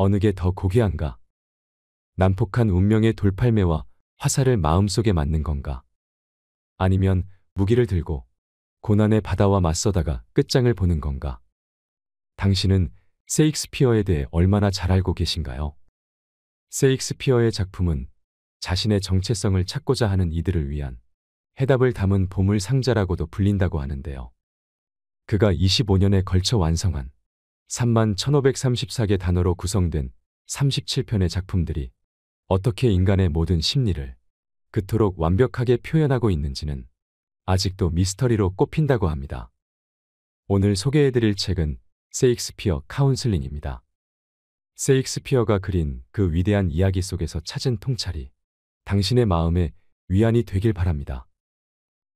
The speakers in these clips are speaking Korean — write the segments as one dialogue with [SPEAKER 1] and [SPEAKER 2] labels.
[SPEAKER 1] 어느 게 더 고귀한가? 난폭한 운명의 돌팔매와 화살을 마음속에 맞는 건가? 아니면 무기를 들고 고난의 바다와 맞서다가 끝장을 보는 건가? 당신은 셰익스피어에 대해 얼마나 잘 알고 계신가요? 셰익스피어의 작품은 자신의 정체성을 찾고자 하는 이들을 위한 해답을 담은 보물 상자라고도 불린다고 하는데요. 그가 25년에 걸쳐 완성한 31,534개 단어로 구성된 37편의 작품들이 어떻게 인간의 모든 심리를 그토록 완벽하게 표현하고 있는지는 아직도 미스터리로 꼽힌다고 합니다. 오늘 소개해드릴 책은 셰익스피어 카운슬링입니다. 셰익스피어가 그린 그 위대한 이야기 속에서 찾은 통찰이 당신의 마음에 위안이 되길 바랍니다.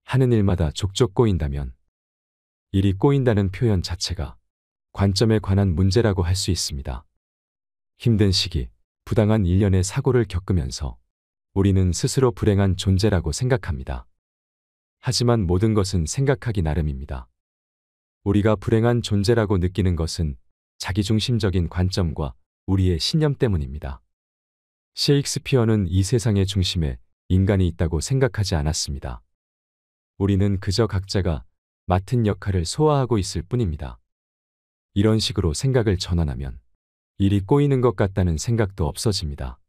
[SPEAKER 1] 하는 일마다 족족 꼬인다면 일이 꼬인다는 표현 자체가 관점에 관한 문제라고 할 수 있습니다. 힘든 시기, 부당한 일련의 사고를 겪으면서 우리는 스스로 불행한 존재라고 생각합니다. 하지만 모든 것은 생각하기 나름입니다. 우리가 불행한 존재라고 느끼는 것은 자기중심적인 관점과 우리의 신념 때문입니다. 셰익스피어는 이 세상의 중심에 인간이 있다고 생각하지 않았습니다. 우리는 그저 각자가 맡은 역할을 소화하고 있을 뿐입니다. 이런 식으로 생각을 전환하면 일이 꼬이는 것 같다는 생각도 없어집니다.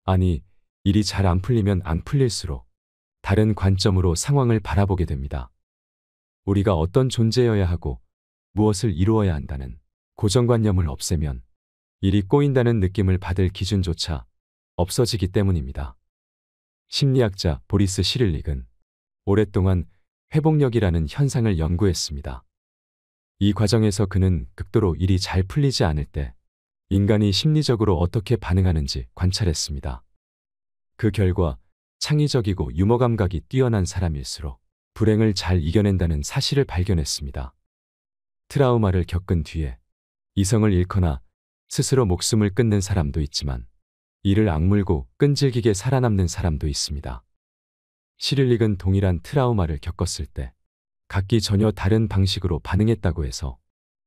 [SPEAKER 1] 아니, 일이 잘 안 풀리면 안 풀릴수록 다른 관점으로 상황을 바라보게 됩니다. 우리가 어떤 존재여야 하고 무엇을 이루어야 한다는 고정관념을 없애면 일이 꼬인다는 느낌을 받을 기준조차 없어지기 때문입니다. 심리학자 보리스 시릴릭은 오랫동안 회복력이라는 현상을 연구했습니다. 이 과정에서 그는 극도로 일이 잘 풀리지 않을 때 인간이 심리적으로 어떻게 반응하는지 관찰했습니다. 그 결과 창의적이고 유머 감각이 뛰어난 사람일수록 불행을 잘 이겨낸다는 사실을 발견했습니다. 트라우마를 겪은 뒤에 이성을 잃거나 스스로 목숨을 끊는 사람도 있지만 이를 악물고 끈질기게 살아남는 사람도 있습니다. 시릴릭은 동일한 트라우마를 겪었을 때 각기 전혀 다른 방식으로 반응했다고 해서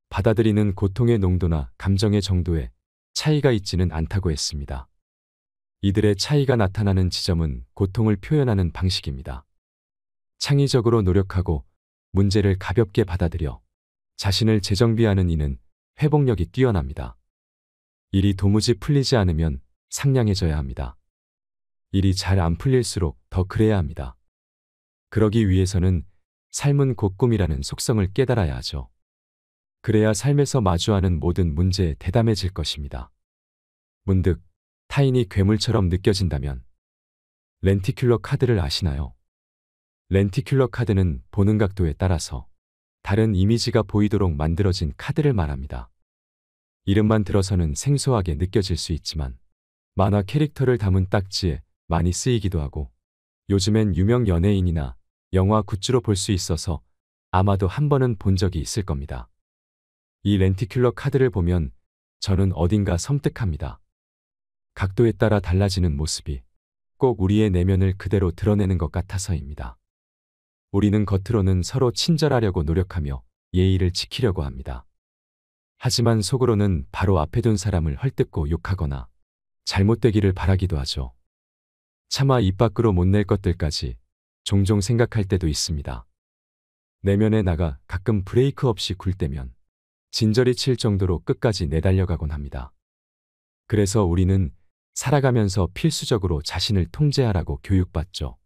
[SPEAKER 1] 받아들이는 고통의 농도나 감정의 정도에 차이가 있지는 않다고 했습니다. 이들의 차이가 나타나는 지점은 고통을 표현하는 방식입니다. 창의적으로 노력하고 문제를 가볍게 받아들여 자신을 재정비하는 이는 회복력이 뛰어납니다. 일이 도무지 풀리지 않으면 상냥해져야 합니다. 일이 잘 안 풀릴수록 더 그래야 합니다. 그러기 위해서는 삶은 곧 꿈이라는 속성을 깨달아야 하죠. 그래야 삶에서 마주하는 모든 문제에 대담해질 것입니다. 문득 타인이 괴물처럼 느껴진다면 렌티큘러 카드를 아시나요? 렌티큘러 카드는 보는 각도에 따라서 다른 이미지가 보이도록 만들어진 카드를 말합니다. 이름만 들어서는 생소하게 느껴질 수 있지만 만화 캐릭터를 담은 딱지에 많이 쓰이기도 하고 요즘엔 유명 연예인이나 영화 굿즈로 볼 수 있어서 아마도 한 번은 본 적이 있을 겁니다. 이 렌티큘러 카드를 보면 저는 어딘가 섬뜩합니다. 각도에 따라 달라지는 모습이 꼭 우리의 내면을 그대로 드러내는 것 같아서입니다. 우리는 겉으로는 서로 친절하려고 노력하며 예의를 지키려고 합니다. 하지만 속으로는 바로 앞에 둔 사람을 헐뜯고 욕하거나 잘못되기를 바라기도 하죠. 차마 입 밖으로 못 낼 것들까지 종종 생각할 때도 있습니다. 내면에 나가 가끔 브레이크 없이 굴 때면 진저리 칠 정도로 끝까지 내달려가곤 합니다. 그래서 우리는 살아가면서 필수적으로 자신을 통제하라고 교육받죠.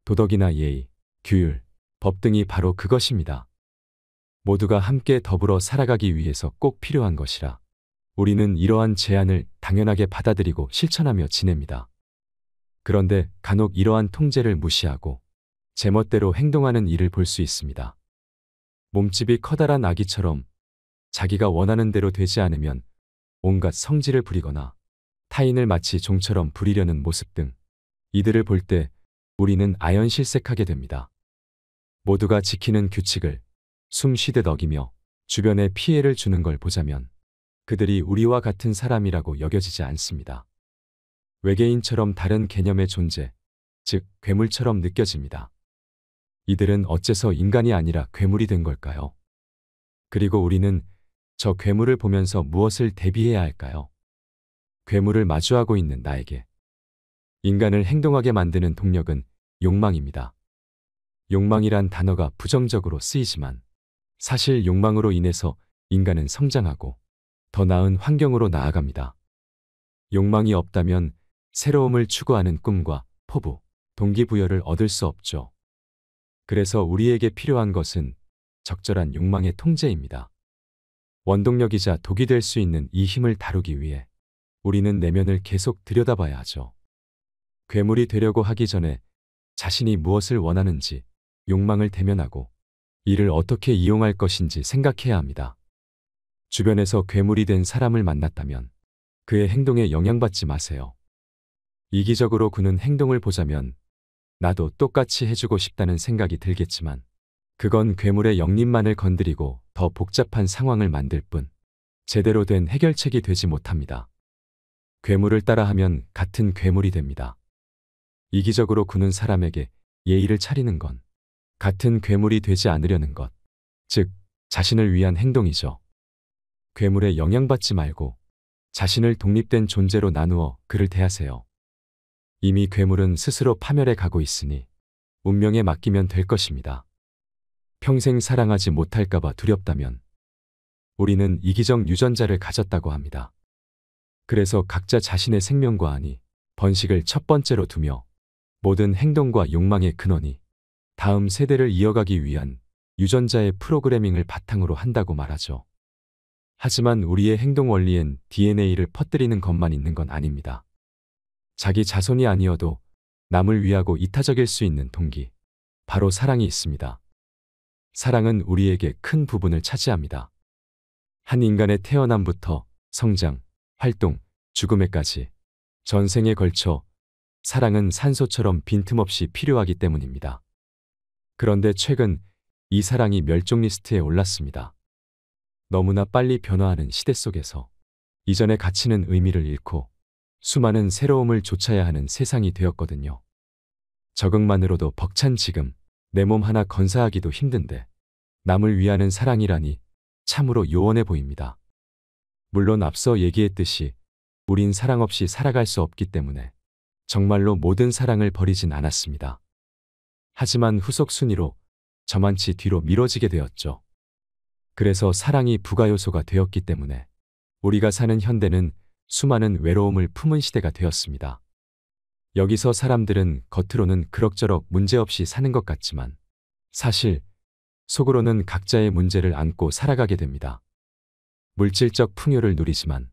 [SPEAKER 1] 도덕이나 예의, 규율, 법 등이 바로 그것입니다. 모두가 함께 더불어 살아가기 위해서 꼭 필요한 것이라 우리는 이러한 제안을 당연하게 받아들이고 실천하며 지냅니다. 그런데 간혹 이러한 통제를 무시하고 제멋대로 행동하는 일을 볼 수 있습니다. 몸집이 커다란 아기처럼 자기가 원하는 대로 되지 않으면 온갖 성질을 부리거나 타인을 마치 종처럼 부리려는 모습 등 이들을 볼 때 우리는 아연실색하게 됩니다. 모두가 지키는 규칙을 숨 쉬듯 어기며 주변에 피해를 주는 걸 보자면 그들이 우리와 같은 사람이라고 여겨지지 않습니다. 외계인처럼 다른 개념의 존재, 즉 괴물처럼 느껴집니다. 이들은 어째서 인간이 아니라 괴물이 된 걸까요? 그리고 우리는 저 괴물을 보면서 무엇을 대비해야 할까요? 괴물을 마주하고 있는 나에게 인간을 행동하게 만드는 동력은 욕망입니다. 욕망이란 단어가 부정적으로 쓰이지만 사실 욕망으로 인해서 인간은 성장하고 더 나은 환경으로 나아갑니다. 욕망이 없다면 새로움을 추구하는 꿈과 포부, 동기부여를 얻을 수 없죠. 그래서 우리에게 필요한 것은 적절한 욕망의 통제입니다. 원동력이자 독이 될 수 있는 이 힘을 다루기 위해 우리는 내면을 계속 들여다봐야 하죠. 괴물이 되려고 하기 전에 자신이 무엇을 원하는지 욕망을 대면하고 이를 어떻게 이용할 것인지 생각해야 합니다. 주변에서 괴물이 된 사람을 만났다면 그의 행동에 영향받지 마세요. 이기적으로 그는 행동을 보자면 나도 똑같이 해주고 싶다는 생각이 들겠지만 그건 괴물의 영림만을 건드리고 더 복잡한 상황을 만들 뿐 제대로 된 해결책이 되지 못합니다. 괴물을 따라하면 같은 괴물이 됩니다. 이기적으로 구는 사람에게 예의를 차리는 건 같은 괴물이 되지 않으려는 것, 즉 자신을 위한 행동이죠. 괴물에 영향받지 말고 자신을 독립된 존재로 나누어 그를 대하세요. 이미 괴물은 스스로 파멸해 가고 있으니 운명에 맡기면 될 것입니다. 평생 사랑하지 못할까봐 두렵다면 우리는 이기적 유전자를 가졌다고 합니다. 그래서 각자 자신의 생명과 번식을 첫 번째로 두며 모든 행동과 욕망의 근원이 다음 세대를 이어가기 위한 유전자의 프로그래밍을 바탕으로 한다고 말하죠. 하지만 우리의 행동 원리엔 DNA를 퍼뜨리는 것만 있는 건 아닙니다. 자기 자손이 아니어도 남을 위하고 이타적일 수 있는 동기, 바로 사랑이 있습니다. 사랑은 우리에게 큰 부분을 차지합니다. 한 인간의 태어남부터 성장, 활동, 죽음에까지 전생에 걸쳐 사랑은 산소처럼 빈틈없이 필요하기 때문입니다. 그런데 최근 이 사랑이 멸종 리스트에 올랐습니다. 너무나 빨리 변화하는 시대 속에서 이전의 가치는 의미를 잃고 수많은 새로움을 좇아야 하는 세상이 되었거든요. 적응만으로도 벅찬 지금 내 몸 하나 건사하기도 힘든데 남을 위하는 사랑이라니 참으로 요원해 보입니다. 물론 앞서 얘기했듯이 우린 사랑 없이 살아갈 수 없기 때문에 정말로 모든 사랑을 버리진 않았습니다. 하지만 후속 순위로 저만치 뒤로 미뤄지게 되었죠. 그래서 사랑이 부가 요소가 되었기 때문에 우리가 사는 현대는 수많은 외로움을 품은 시대가 되었습니다. 여기서 사람들은 겉으로는 그럭저럭 문제없이 사는 것 같지만 사실 속으로는 각자의 문제를 안고 살아가게 됩니다. 물질적 풍요를 누리지만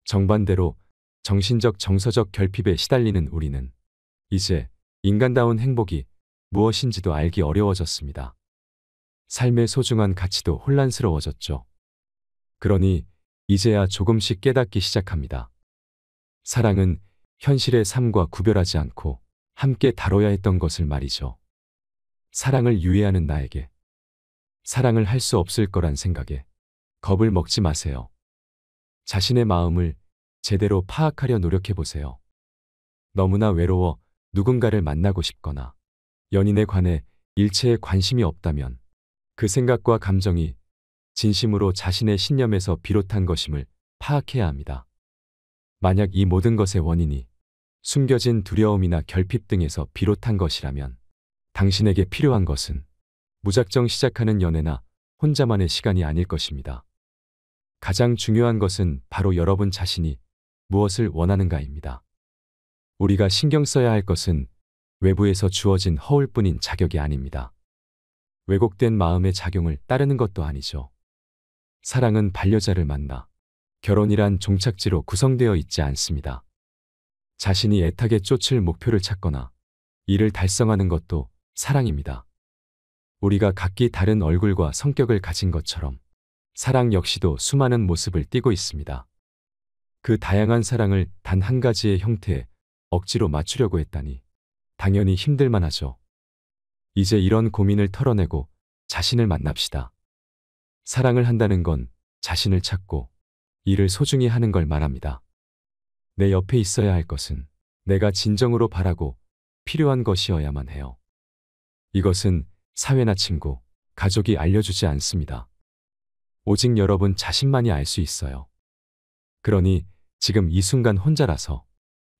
[SPEAKER 1] 정반대로 정신적 정서적 결핍에 시달리는 우리는 이제 인간다운 행복이 무엇인지도 알기 어려워졌습니다. 삶의 소중한 가치도 혼란스러워졌죠. 그러니 이제야 조금씩 깨닫기 시작합니다. 사랑은 현실의 삶과 구별하지 않고 함께 다뤄야 했던 것을 말이죠. 사랑을 유예하는 나에게 사랑을 할 수 없을 거란 생각에 겁을 먹지 마세요. 자신의 마음을 제대로 파악하려 노력해 보세요. 너무나 외로워 누군가를 만나고 싶거나 연인에 관해 일체에 관심이 없다면 그 생각과 감정이 진심으로 자신의 신념에서 비롯한 것임을 파악해야 합니다. 만약 이 모든 것의 원인이 숨겨진 두려움이나 결핍 등에서 비롯한 것이라면 당신에게 필요한 것은 무작정 시작하는 연애나 혼자만의 시간이 아닐 것입니다. 가장 중요한 것은 바로 여러분 자신이 무엇을 원하는가입니다. 우리가 신경 써야 할 것은 외부에서 주어진 허울뿐인 자격이 아닙니다. 왜곡된 마음의 작용을 따르는 것도 아니죠. 사랑은 반려자를 만나 결혼이란 종착지로 구성되어 있지 않습니다. 자신이 애타게 쫓을 목표를 찾거나 이를 달성하는 것도 사랑입니다. 우리가 각기 다른 얼굴과 성격을 가진 것처럼 사랑 역시도 수많은 모습을 띠고 있습니다. 그 다양한 사랑을 단 한 가지의 형태에 억지로 맞추려고 했다니 당연히 힘들만 하죠. 이제 이런 고민을 털어내고 자신을 만납시다. 사랑을 한다는 건 자신을 찾고 이를 소중히 하는 걸 말합니다. 내 옆에 있어야 할 것은 내가 진정으로 바라고 필요한 것이어야만 해요. 이것은 사회나 친구, 가족이 알려주지 않습니다. 오직 여러분 자신만이 알 수 있어요. 그러니 지금 이 순간 혼자라서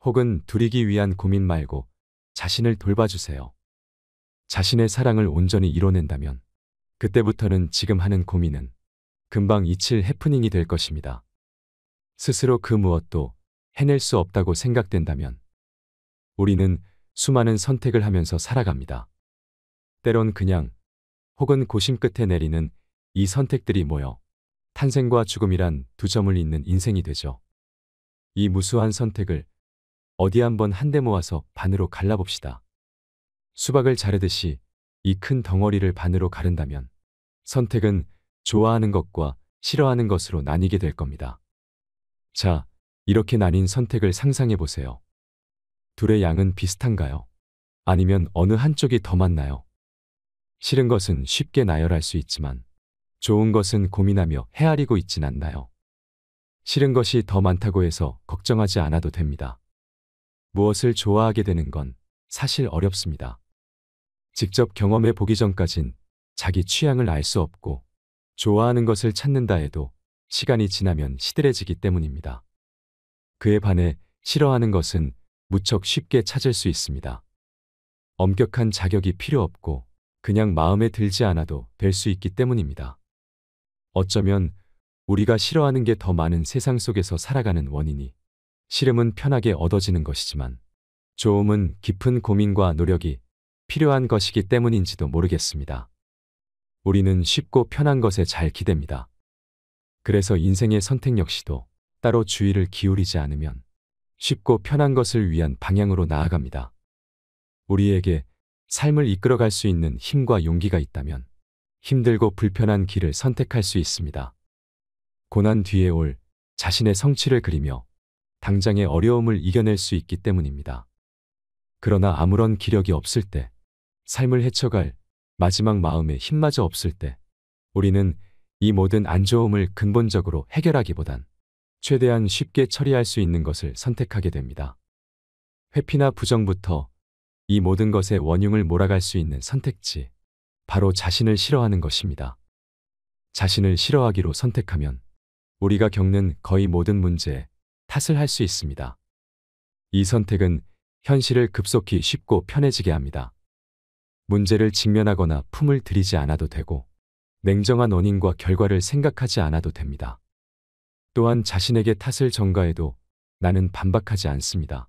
[SPEAKER 1] 혹은 둘이기 위한 고민 말고 자신을 돌봐주세요. 자신의 사랑을 온전히 이뤄낸다면 그때부터는 지금 하는 고민은 금방 잊힐 해프닝이 될 것입니다. 스스로 그 무엇도 해낼 수 없다고 생각된다면 우리는 수많은 선택을 하면서 살아갑니다. 때론 그냥 혹은 고심 끝에 내리는 이 선택들이 모여 탄생과 죽음이란 두 점을 잇는 인생이 되죠. 이 무수한 선택을 어디 한번 한데 모아서 반으로 갈라봅시다. 수박을 자르듯이 이 큰 덩어리를 반으로 가른다면 선택은 좋아하는 것과 싫어하는 것으로 나뉘게 될 겁니다. 자, 이렇게 나뉜 선택을 상상해 보세요. 둘의 양은 비슷한가요? 아니면 어느 한쪽이 더 많나요? 싫은 것은 쉽게 나열할 수 있지만 좋은 것은 고민하며 헤아리고 있진 않나요? 싫은 것이 더 많다고 해서 걱정하지 않아도 됩니다. 무엇을 좋아하게 되는 건 사실 어렵습니다. 직접 경험해 보기 전까진 자기 취향을 알 수 없고 좋아하는 것을 찾는다 해도 시간이 지나면 시들해지기 때문입니다. 그에 반해 싫어하는 것은 무척 쉽게 찾을 수 있습니다. 엄격한 자격이 필요 없고 그냥 마음에 들지 않아도 될 수 있기 때문입니다. 어쩌면 우리가 싫어하는 게 더 많은 세상 속에서 살아가는 원인이 싫음은 편하게 얻어지는 것이지만 좋음은 깊은 고민과 노력이 필요한 것이기 때문인지도 모르겠습니다. 우리는 쉽고 편한 것에 잘 기댑니다. 그래서 인생의 선택 역시도 따로 주의를 기울이지 않으면 쉽고 편한 것을 위한 방향으로 나아갑니다. 우리에게 삶을 이끌어갈 수 있는 힘과 용기가 있다면 힘들고 불편한 길을 선택할 수 있습니다. 고난 뒤에 올 자신의 성취를 그리며 당장의 어려움을 이겨낼 수 있기 때문입니다. 그러나 아무런 기력이 없을 때, 삶을 헤쳐갈 마지막 마음의 힘마저 없을 때, 우리는 이 모든 안 좋음을 근본적으로 해결하기보단 최대한 쉽게 처리할 수 있는 것을 선택하게 됩니다. 회피나 부정부터 이 모든 것의 원흉을 몰아갈 수 있는 선택지, 바로 자신을 싫어하는 것입니다. 자신을 싫어하기로 선택하면 우리가 겪는 거의 모든 문제에 탓을 할 수 있습니다. 이 선택은 현실을 급속히 쉽고 편해지게 합니다. 문제를 직면하거나 품을 들이지 않아도 되고 냉정한 원인과 결과를 생각하지 않아도 됩니다. 또한 자신에게 탓을 전가해도 나는 반박하지 않습니다.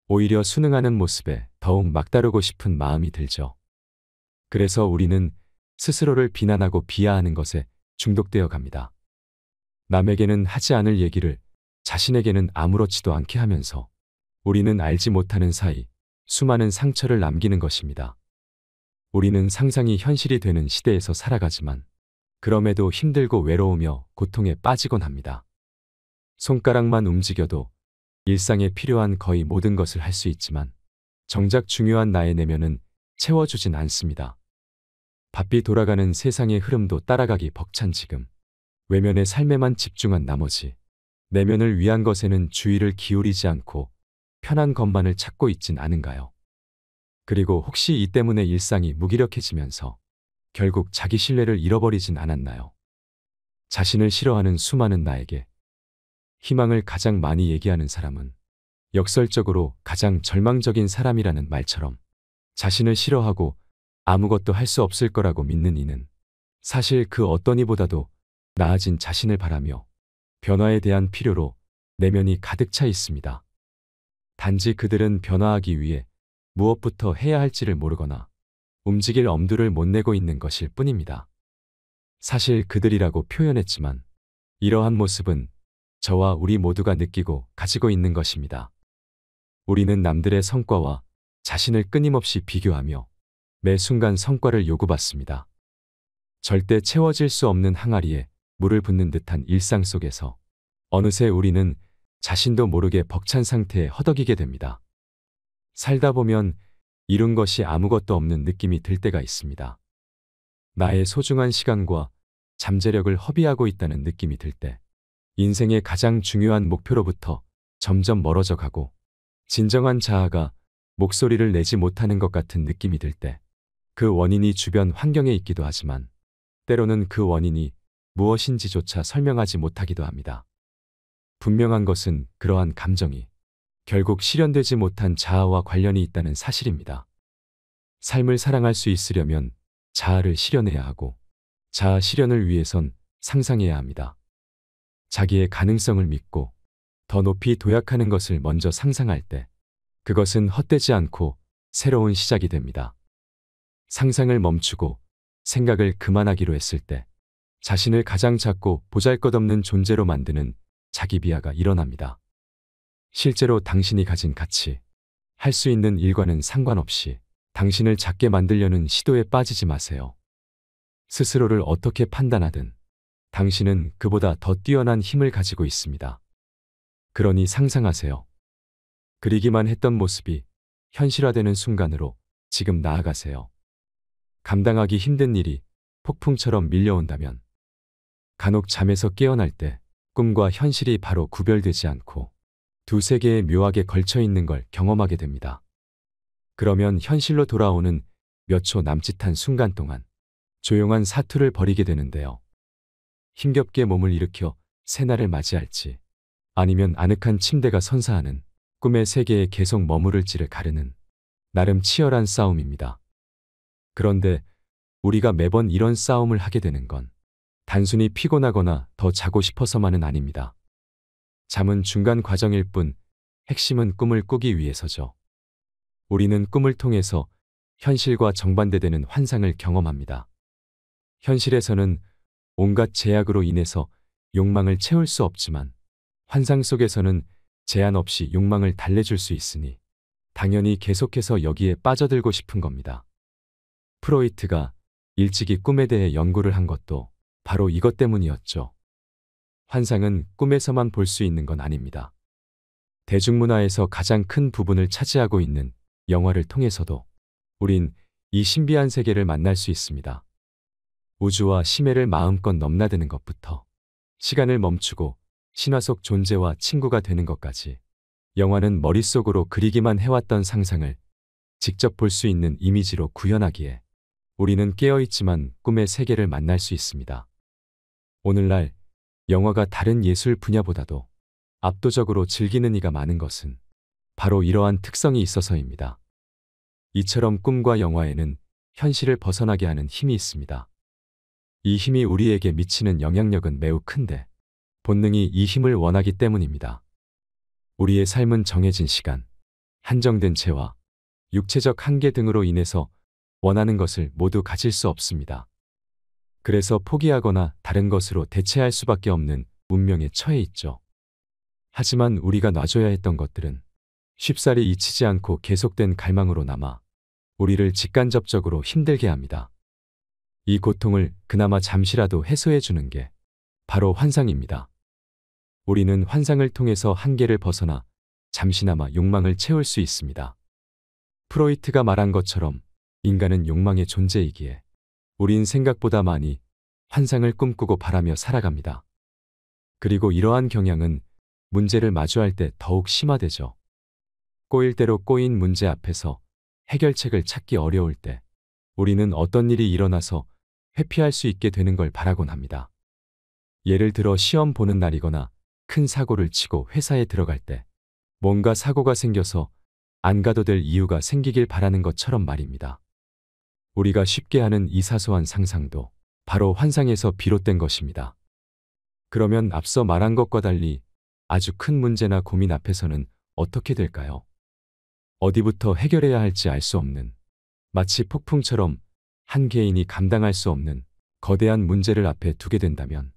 [SPEAKER 1] 오히려 순응하는 모습에 더욱 막다르고 싶은 마음이 들죠. 그래서 우리는 스스로를 비난하고 비하하는 것에 중독되어 갑니다. 남에게는 하지 않을 얘기를 자신에게는 아무렇지도 않게 하면서 우리는 알지 못하는 사이 수많은 상처를 남기는 것입니다. 우리는 상상이 현실이 되는 시대에서 살아가지만 그럼에도 힘들고 외로우며 고통에 빠지곤 합니다. 손가락만 움직여도 일상에 필요한 거의 모든 것을 할 수 있지만 정작 중요한 나의 내면은 채워주진 않습니다. 바삐 돌아가는 세상의 흐름도 따라가기 벅찬 지금 외면의 삶에만 집중한 나머지 내면을 위한 것에는 주의를 기울이지 않고 편한 것만을 찾고 있진 않은가요? 그리고 혹시 이 때문에 일상이 무기력해지면서 결국 자기 신뢰를 잃어버리진 않았나요? 자신을 싫어하는 수많은 나에게 희망을 가장 많이 얘기하는 사람은 역설적으로 가장 절망적인 사람이라는 말처럼 자신을 싫어하고 아무것도 할 수 없을 거라고 믿는 이는 사실 그 어떤 이보다도 나아진 자신을 바라며 변화에 대한 필요로 내면이 가득 차 있습니다. 단지 그들은 변화하기 위해 무엇부터 해야 할지를 모르거나 움직일 엄두를 못 내고 있는 것일 뿐입니다. 사실 그들이라고 표현했지만 이러한 모습은 저와 우리 모두가 느끼고 가지고 있는 것입니다. 우리는 남들의 성과와 자신을 끊임없이 비교하며 매 순간 성과를 요구받습니다. 절대 채워질 수 없는 항아리에 물을 붓는 듯한 일상 속에서 어느새 우리는 자신도 모르게 벅찬 상태에 허덕이게 됩니다. 살다 보면 이룬 것이 아무것도 없는 느낌이 들 때가 있습니다. 나의 소중한 시간과 잠재력을 허비하고 있다는 느낌이 들 때, 인생의 가장 중요한 목표로부터 점점 멀어져 가고 진정한 자아가 목소리를 내지 못하는 것 같은 느낌이 들 때, 그 원인이 주변 환경에 있기도 하지만 때로는 그 원인이 무엇인지조차 설명하지 못하기도 합니다. 분명한 것은 그러한 감정이 결국 실현되지 못한 자아와 관련이 있다는 사실입니다. 삶을 사랑할 수 있으려면 자아를 실현해야 하고 자아 실현을 위해선 상상해야 합니다. 자기의 가능성을 믿고 더 높이 도약하는 것을 먼저 상상할 때 그것은 헛되지 않고 새로운 시작이 됩니다. 상상을 멈추고 생각을 그만하기로 했을 때 자신을 가장 작고 보잘것없는 존재로 만드는 자기 비하가 일어납니다. 실제로 당신이 가진 가치, 할 수 있는 일과는 상관없이 당신을 작게 만들려는 시도에 빠지지 마세요. 스스로를 어떻게 판단하든 당신은 그보다 더 뛰어난 힘을 가지고 있습니다. 그러니 상상하세요. 그리기만 했던 모습이 현실화되는 순간으로 지금 나아가세요. 감당하기 힘든 일이 폭풍처럼 밀려온다면 간혹 잠에서 깨어날 때 꿈과 현실이 바로 구별되지 않고 두세 개의 묘하게 걸쳐 있는 걸 경험하게 됩니다. 그러면 현실로 돌아오는 몇 초 남짓한 순간 동안 조용한 사투를 벌이게 되는데요. 힘겹게 몸을 일으켜 새날을 맞이할지 아니면 아늑한 침대가 선사하는 꿈의 세계에 계속 머무를지를 가르는 나름 치열한 싸움입니다. 그런데 우리가 매번 이런 싸움을 하게 되는 건 단순히 피곤하거나 더 자고 싶어서만은 아닙니다. 잠은 중간 과정일 뿐 핵심은 꿈을 꾸기 위해서죠. 우리는 꿈을 통해서 현실과 정반대되는 환상을 경험합니다. 현실에서는 온갖 제약으로 인해서 욕망을 채울 수 없지만 환상 속에서는 제한 없이 욕망을 달래줄 수 있으니 당연히 계속해서 여기에 빠져들고 싶은 겁니다. 프로이트가 일찍이 꿈에 대해 연구를 한 것도 바로 이것 때문이었죠. 환상은 꿈에서만 볼 수 있는 건 아닙니다. 대중문화에서 가장 큰 부분을 차지하고 있는 영화를 통해서도 우린 이 신비한 세계를 만날 수 있습니다. 우주와 심해를 마음껏 넘나드는 것부터 시간을 멈추고 신화 속 존재와 친구가 되는 것까지 영화는 머릿속으로 그리기만 해왔던 상상을 직접 볼 수 있는 이미지로 구현하기에 우리는 깨어있지만 꿈의 세계를 만날 수 있습니다. 오늘날 영화가 다른 예술 분야보다도 압도적으로 즐기는 이가 많은 것은 바로 이러한 특성이 있어서입니다. 이처럼 꿈과 영화에는 현실을 벗어나게 하는 힘이 있습니다. 이 힘이 우리에게 미치는 영향력은 매우 큰데 본능이 이 힘을 원하기 때문입니다. 우리의 삶은 정해진 시간, 한정된 재화, 육체적 한계 등으로 인해서 원하는 것을 모두 가질 수 없습니다. 그래서 포기하거나 다른 것으로 대체할 수밖에 없는 운명에 처해 있죠. 하지만 우리가 놔줘야 했던 것들은 쉽사리 잊히지 않고 계속된 갈망으로 남아 우리를 직간접적으로 힘들게 합니다. 이 고통을 그나마 잠시라도 해소해 주는 게 바로 환상입니다. 우리는 환상을 통해서 한계를 벗어나 잠시나마 욕망을 채울 수 있습니다. 프로이트가 말한 것처럼 인간은 욕망의 존재이기에 우린 생각보다 많이 환상을 꿈꾸고 바라며 살아갑니다. 그리고 이러한 경향은 문제를 마주할 때 더욱 심화되죠. 꼬일 대로 꼬인 문제 앞에서 해결책을 찾기 어려울 때 우리는 어떤 일이 일어나서 회피할 수 있게 되는 걸 바라곤 합니다. 예를 들어 시험 보는 날이거나 큰 사고를 치고 회사에 들어갈 때 뭔가 사고가 생겨서 안 가도 될 이유가 생기길 바라는 것처럼 말입니다. 우리가 쉽게 하는 이 사소한 상상도 바로 환상에서 비롯된 것입니다. 그러면 앞서 말한 것과 달리 아주 큰 문제나 고민 앞에서는 어떻게 될까요? 어디부터 해결해야 할지 알 수 없는, 마치 폭풍처럼 한 개인이 감당할 수 없는 거대한 문제를 앞에 두게 된다면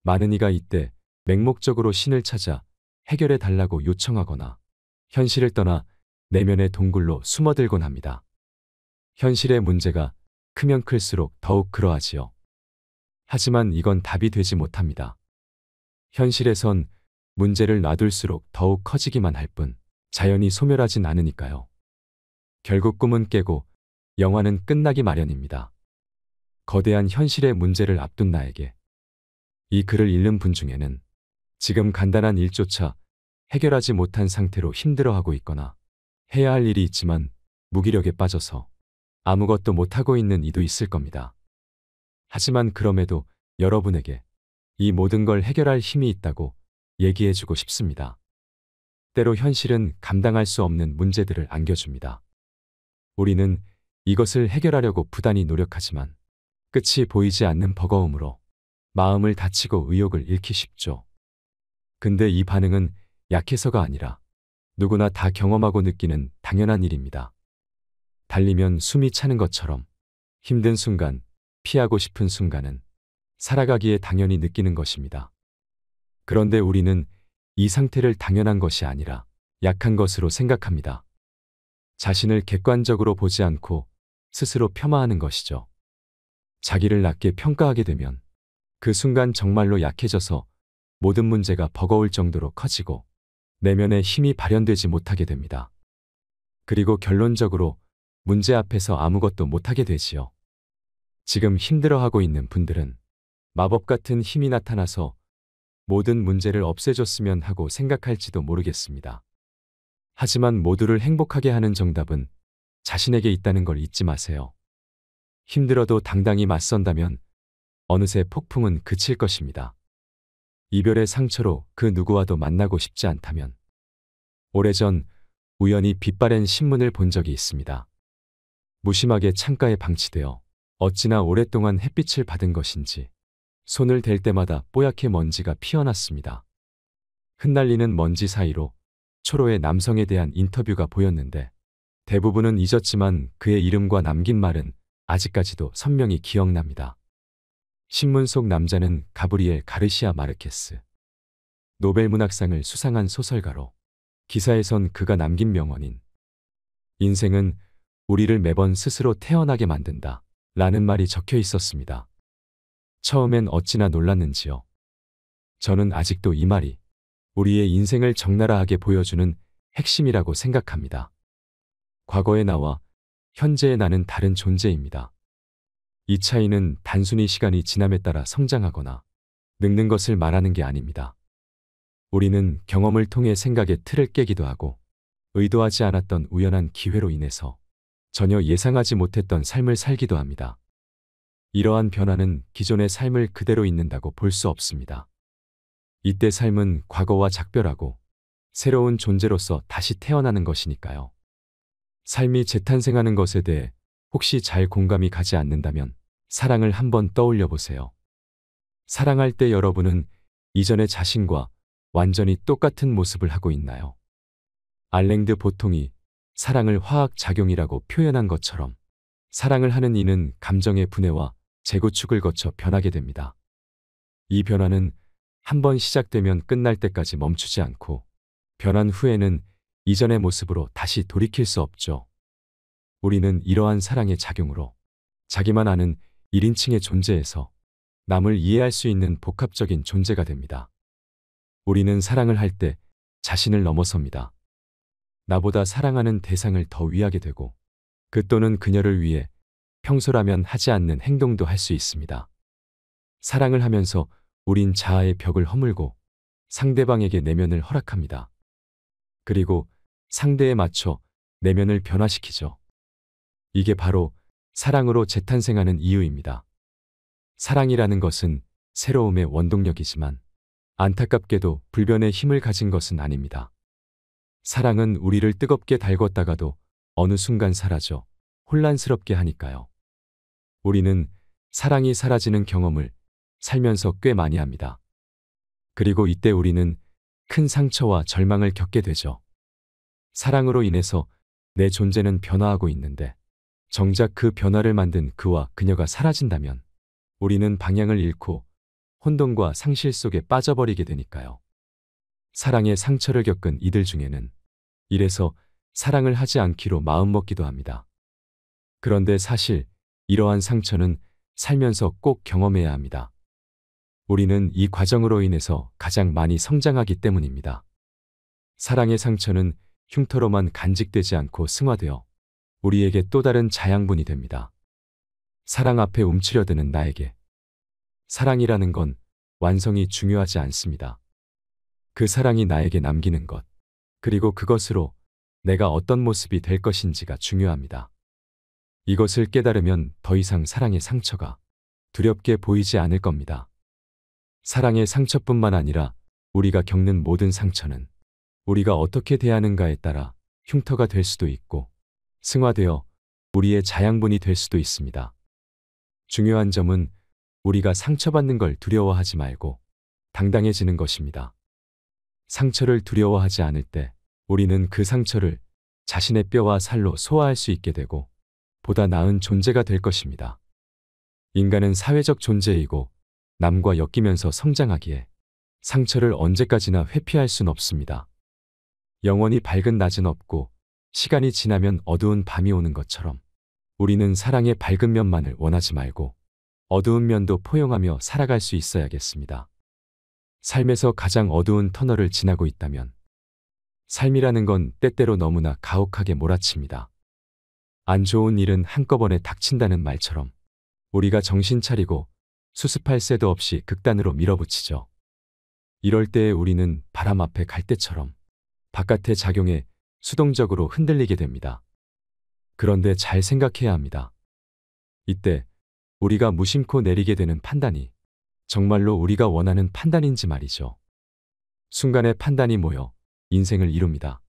[SPEAKER 1] 많은 이가 이때 맹목적으로 신을 찾아 해결해 달라고 요청하거나 현실을 떠나 내면의 동굴로 숨어들곤 합니다. 현실의 문제가 크면 클수록 더욱 그러하지요. 하지만 이건 답이 되지 못합니다. 현실에선 문제를 놔둘수록 더욱 커지기만 할 뿐 자연히 소멸하진 않으니까요. 결국 꿈은 깨고 영화는 끝나기 마련입니다. 거대한 현실의 문제를 앞둔 나에게 이 글을 읽는 분 중에는 지금 간단한 일조차 해결하지 못한 상태로 힘들어하고 있거나 해야 할 일이 있지만 무기력에 빠져서 아무것도 못하고 있는 이도 있을 겁니다. 하지만 그럼에도 여러분에게 이 모든 걸 해결할 힘이 있다고 얘기해주고 싶습니다. 때로 현실은 감당할 수 없는 문제들을 안겨줍니다. 우리는 이것을 해결하려고 부단히 노력하지만 끝이 보이지 않는 버거움으로 마음을 다치고 의욕을 잃기 쉽죠. 근데 이 반응은 약해서가 아니라 누구나 다 경험하고 느끼는 당연한 일입니다. 달리면 숨이 차는 것처럼 힘든 순간, 피하고 싶은 순간은 살아가기에 당연히 느끼는 것입니다. 그런데 우리는 이 상태를 당연한 것이 아니라 약한 것으로 생각합니다. 자신을 객관적으로 보지 않고 스스로 폄하하는 것이죠. 자기를 낮게 평가하게 되면 그 순간 정말로 약해져서 모든 문제가 버거울 정도로 커지고 내면의 힘이 발현되지 못하게 됩니다. 그리고 결론적으로 문제 앞에서 아무것도 못하게 되지요. 지금 힘들어하고 있는 분들은 마법 같은 힘이 나타나서 모든 문제를 없애줬으면 하고 생각할지도 모르겠습니다. 하지만 모두를 행복하게 하는 정답은 자신에게 있다는 걸 잊지 마세요. 힘들어도 당당히 맞선다면 어느새 폭풍은 그칠 것입니다. 이별의 상처로 그 누구와도 만나고 싶지 않다면 오래전 우연히 빛바랜 신문을 본 적이 있습니다. 무심하게 창가에 방치되어 어찌나 오랫동안 햇빛을 받은 것인지 손을 댈 때마다 뽀얗게 먼지가 피어났습니다. 흩날리는 먼지 사이로 초로의 남성에 대한 인터뷰가 보였는데 대부분은 잊었지만 그의 이름과 남긴 말은 아직까지도 선명히 기억납니다. 신문 속 남자는 가브리엘 가르시아 마르케스. 노벨 문학상을 수상한 소설가로 기사에선 그가 남긴 명언인 인생은 우리를 매번 스스로 태어나게 만든다 라는 말이 적혀 있었습니다. 처음엔 어찌나 놀랐는지요. 저는 아직도 이 말이 우리의 인생을 적나라하게 보여주는 핵심이라고 생각합니다. 과거의 나와 현재의 나는 다른 존재입니다. 이 차이는 단순히 시간이 지남에 따라 성장하거나 늙는 것을 말하는 게 아닙니다. 우리는 경험을 통해 생각의 틀을 깨기도 하고 의도하지 않았던 우연한 기회로 인해서 전혀 예상하지 못했던 삶을 살기도 합니다. 이러한 변화는 기존의 삶을 그대로 잇는다고 볼 수 없습니다. 이때 삶은 과거와 작별하고 새로운 존재로서 다시 태어나는 것이니까요. 삶이 재탄생하는 것에 대해 혹시 잘 공감이 가지 않는다면 사랑을 한번 떠올려 보세요. 사랑할 때 여러분은 이전의 자신과 완전히 똑같은 모습을 하고 있나요? 알랭드 보통이 사랑을 화학작용이라고 표현한 것처럼 사랑을 하는 이는 감정의 분해와 재구축을 거쳐 변하게 됩니다. 이 변화는 한번 시작되면 끝날 때까지 멈추지 않고 변한 후에는 이전의 모습으로 다시 돌이킬 수 없죠. 우리는 이러한 사랑의 작용으로 자기만 아는 1인칭의 존재에서 남을 이해할 수 있는 복합적인 존재가 됩니다. 우리는 사랑을 할 때 자신을 넘어섭니다. 나보다 사랑하는 대상을 더 위하게 되고 그 또는 그녀를 위해 평소라면 하지 않는 행동도 할 수 있습니다. 사랑을 하면서 우린 자아의 벽을 허물고 상대방에게 내면을 허락합니다. 그리고 상대에 맞춰 내면을 변화시키죠. 이게 바로 사랑으로 재탄생하는 이유입니다. 사랑이라는 것은 새로움의 원동력이지만 안타깝게도 불변의 힘을 가진 것은 아닙니다. 사랑은 우리를 뜨겁게 달궜다가도 어느 순간 사라져 혼란스럽게 하니까요. 우리는 사랑이 사라지는 경험을 살면서 꽤 많이 합니다. 그리고 이때 우리는 큰 상처와 절망을 겪게 되죠. 사랑으로 인해서 내 존재는 변화하고 있는데 정작 그 변화를 만든 그와 그녀가 사라진다면 우리는 방향을 잃고 혼돈과 상실 속에 빠져버리게 되니까요. 사랑의 상처를 겪은 이들 중에는 이래서 사랑을 하지 않기로 마음먹기도 합니다. 그런데 사실 이러한 상처는 살면서 꼭 경험해야 합니다. 우리는 이 과정으로 인해서 가장 많이 성장하기 때문입니다. 사랑의 상처는 흉터로만 간직되지 않고 승화되어 우리에게 또 다른 자양분이 됩니다. 사랑 앞에 움츠려드는 나에게 사랑이라는 건 완성이 중요하지 않습니다. 그 사랑이 나에게 남기는 것, 그리고 그것으로 내가 어떤 모습이 될 것인지가 중요합니다. 이것을 깨달으면 더 이상 사랑의 상처가 두렵게 보이지 않을 겁니다. 사랑의 상처뿐만 아니라 우리가 겪는 모든 상처는 우리가 어떻게 대하는가에 따라 흉터가 될 수도 있고 승화되어 우리의 자양분이 될 수도 있습니다. 중요한 점은 우리가 상처받는 걸 두려워하지 말고 당당해지는 것입니다. 상처를 두려워하지 않을 때 우리는 그 상처를 자신의 뼈와 살로 소화할 수 있게 되고 보다 나은 존재가 될 것입니다. 인간은 사회적 존재이고 남과 엮이면서 성장하기에 상처를 언제까지나 회피할 순 없습니다. 영원히 밝은 낮은 없고 시간이 지나면 어두운 밤이 오는 것처럼 우리는 사랑의 밝은 면만을 원하지 말고 어두운 면도 포용하며 살아갈 수 있어야겠습니다. 삶에서 가장 어두운 터널을 지나고 있다면 삶이라는 건 때때로 너무나 가혹하게 몰아칩니다. 안 좋은 일은 한꺼번에 닥친다는 말처럼 우리가 정신 차리고 수습할 새도 없이 극단으로 밀어붙이죠. 이럴 때에 우리는 바람 앞에 갈대처럼 바깥의 작용에 수동적으로 흔들리게 됩니다. 그런데 잘 생각해야 합니다. 이때 우리가 무심코 내리게 되는 판단이 정말로 우리가 원하는 판단인지 말이죠. 순간의 판단이 모여 인생을 이룹니다.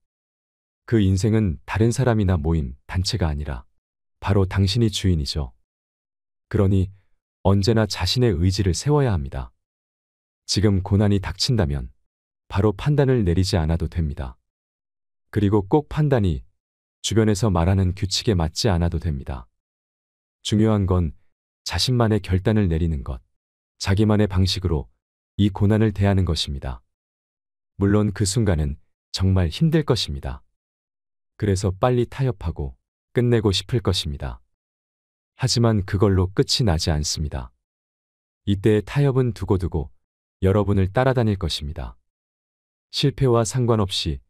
[SPEAKER 1] 그 인생은 다른 사람이나 모임, 단체가 아니라 바로 당신이 주인이죠. 그러니 언제나 자신의 의지를 세워야 합니다. 지금 고난이 닥친다면 바로 판단을 내리지 않아도 됩니다. 그리고 꼭 판단이 주변에서 말하는 규칙에 맞지 않아도 됩니다. 중요한 건 자신만의 결단을 내리는 것, 자기만의 방식으로 이 고난을 대하는 것입니다. 물론 그 순간은 정말 힘들 것입니다. 그래서 빨리 타협하고 끝내고 싶을 것입니다. 하지만 그걸로 끝이 나지 않습니다. 이때의 타협은 두고두고 여러분을 따라다닐 것입니다. 실패와 상관없이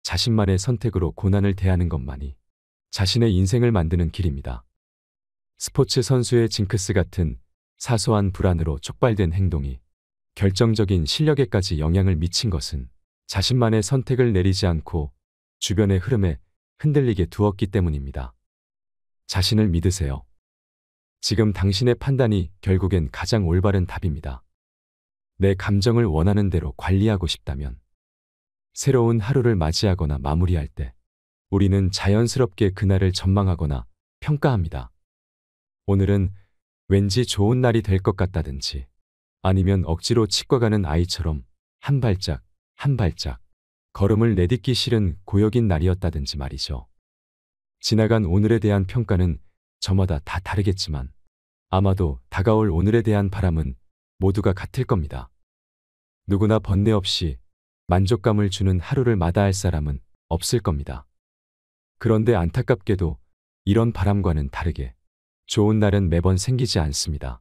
[SPEAKER 1] 자신만의 선택으로 고난을 대하는 것만이 자신의 인생을 만드는 길입니다. 스포츠 선수의 징크스 같은 사소한 불안으로 촉발된 행동이 결정적인 실력에까지 영향을 미친 것은 자신만의 선택을 내리지 않고 주변의 흐름에 흔들리게 두었기 때문입니다. 자신을 믿으세요. 지금 당신의 판단이 결국엔 가장 올바른 답입니다. 내 감정을 원하는 대로 관리하고 싶다면 새로운 하루를 맞이하거나 마무리할 때 우리는 자연스럽게 그날을 전망하거나 평가합니다. 오늘은 왠지 좋은 날이 될 것 같다든지 아니면 억지로 치과가는 아이처럼 한 발짝 한 발짝 걸음을 내딛기 싫은 고역인 날이었다든지 말이죠. 지나간 오늘에 대한 평가는 저마다 다 다르겠지만 아마도 다가올 오늘에 대한 바람은 모두가 같을 겁니다. 누구나 번뇌 없이 만족감을 주는 하루를 마다할 사람은 없을 겁니다. 그런데 안타깝게도 이런 바람과는 다르게 좋은 날은 매번 생기지 않습니다.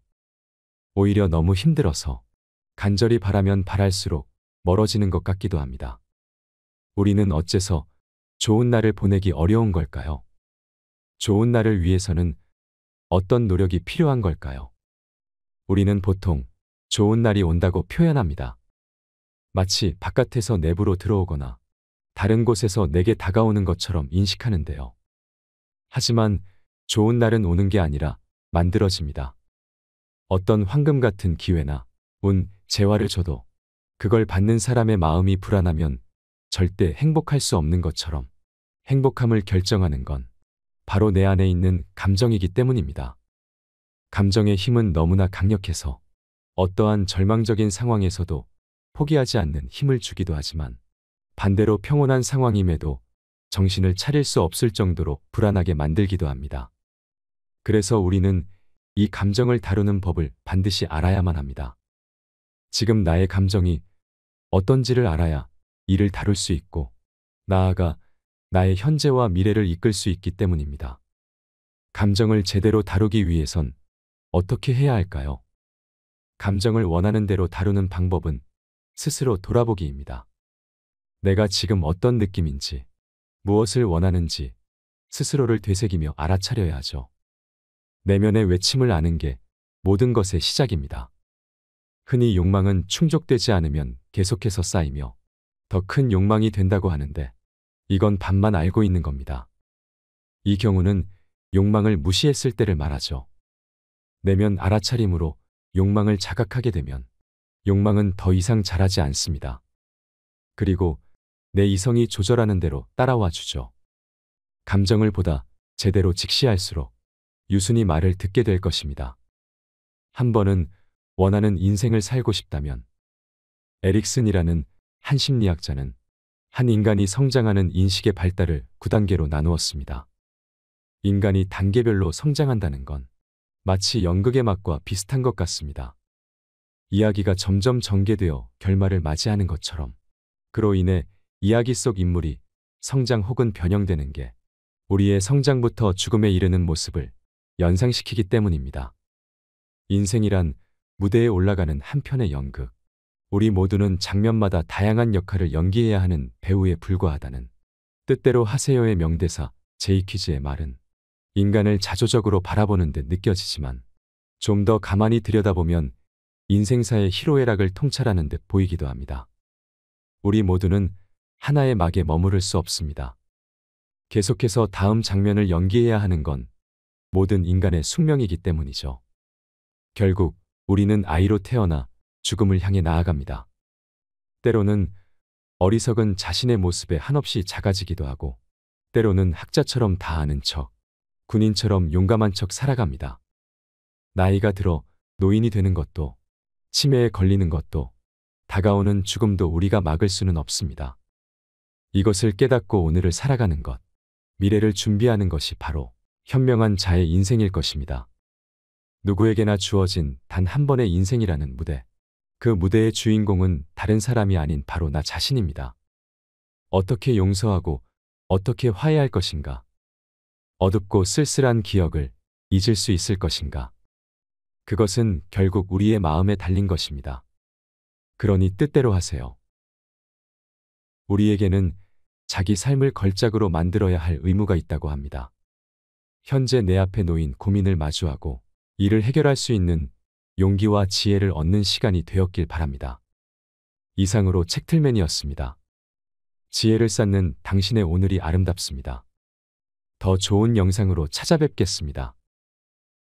[SPEAKER 1] 오히려 너무 힘들어서 간절히 바라면 바랄수록 멀어지는 것 같기도 합니다. 우리는 어째서 좋은 날을 보내기 어려운 걸까요? 좋은 날을 위해서는 어떤 노력이 필요한 걸까요? 우리는 보통 좋은 날이 온다고 표현합니다. 마치 바깥에서 내부로 들어오거나 다른 곳에서 내게 다가오는 것처럼 인식하는데요. 하지만 좋은 날은 오는 게 아니라 만들어집니다. 어떤 황금 같은 기회나 운, 재화를 줘도 그걸 받는 사람의 마음이 불안하면 절대 행복할 수 없는 것처럼 행복함을 결정하는 건 바로 내 안에 있는 감정이기 때문입니다. 감정의 힘은 너무나 강력해서 어떠한 절망적인 상황에서도 포기하지 않는 힘을 주기도 하지만 반대로 평온한 상황임에도 정신을 차릴 수 없을 정도로 불안하게 만들기도 합니다. 그래서 우리는 이 감정을 다루는 법을 반드시 알아야만 합니다. 지금 나의 감정이 어떤지를 알아야 이를 다룰 수 있고 나아가 나의 현재와 미래를 이끌 수 있기 때문입니다. 감정을 제대로 다루기 위해선 어떻게 해야 할까요? 감정을 원하는 대로 다루는 방법은 스스로 돌아보기입니다. 내가 지금 어떤 느낌인지, 무엇을 원하는지 스스로를 되새기며 알아차려야 하죠. 내면의 외침을 아는 게 모든 것의 시작입니다. 흔히 욕망은 충족되지 않으면 계속해서 쌓이며 더 큰 욕망이 된다고 하는데 이건 반만 알고 있는 겁니다. 이 경우는 욕망을 무시했을 때를 말하죠. 내면 알아차림으로 욕망을 자각하게 되면 욕망은 더 이상 자라지 않습니다. 그리고 내 이성이 조절하는 대로 따라와 주죠. 감정을 보다 제대로 직시할수록 유순히 말을 듣게 될 것입니다. 한 번은 원하는 인생을 살고 싶다면 에릭슨이라는 한 심리학자는 한 인간이 성장하는 인식의 발달을 9단계로 나누었습니다. 인간이 단계별로 성장한다는 건 마치 연극의 맛과 비슷한 것 같습니다. 이야기가 점점 전개되어 결말을 맞이하는 것처럼 그로 인해 이야기 속 인물이 성장 혹은 변형되는 게 우리의 성장부터 죽음에 이르는 모습을 연상시키기 때문입니다. 인생이란 무대에 올라가는 한 편의 연극. 우리 모두는 장면마다 다양한 역할을 연기해야 하는 배우에 불과하다는 뜻대로 하세요의 명대사 제이퀴즈의 말은 인간을 자조적으로 바라보는 듯 느껴지지만 좀 더 가만히 들여다보면 인생사의 희로애락을 통찰하는 듯 보이기도 합니다. 우리 모두는 하나의 막에 머무를 수 없습니다. 계속해서 다음 장면을 연기해야 하는 건 모든 인간의 숙명이기 때문이죠. 결국 우리는 아이로 태어나 죽음을 향해 나아갑니다. 때로는 어리석은 자신의 모습에 한없이 작아지기도 하고 때로는 학자처럼 다 아는 척, 군인처럼 용감한 척 살아갑니다. 나이가 들어 노인이 되는 것도 치매에 걸리는 것도 다가오는 죽음도 우리가 막을 수는 없습니다. 이것을 깨닫고 오늘을 살아가는 것, 미래를 준비하는 것이 바로 현명한 자의 인생일 것입니다. 누구에게나 주어진 단 한 번의 인생이라는 무대. 그 무대의 주인공은 다른 사람이 아닌 바로 나 자신입니다. 어떻게 용서하고 어떻게 화해할 것인가? 어둡고 쓸쓸한 기억을 잊을 수 있을 것인가? 그것은 결국 우리의 마음에 달린 것입니다. 그러니 뜻대로 하세요. 우리에게는 자기 삶을 걸작으로 만들어야 할 의무가 있다고 합니다. 현재 내 앞에 놓인 고민을 마주하고 이를 해결할 수 있는 용기와 지혜를 얻는 시간이 되었길 바랍니다. 이상으로 책틀맨이었습니다. 지혜를 쌓는 당신의 오늘이 아름답습니다. 더 좋은 영상으로 찾아뵙겠습니다.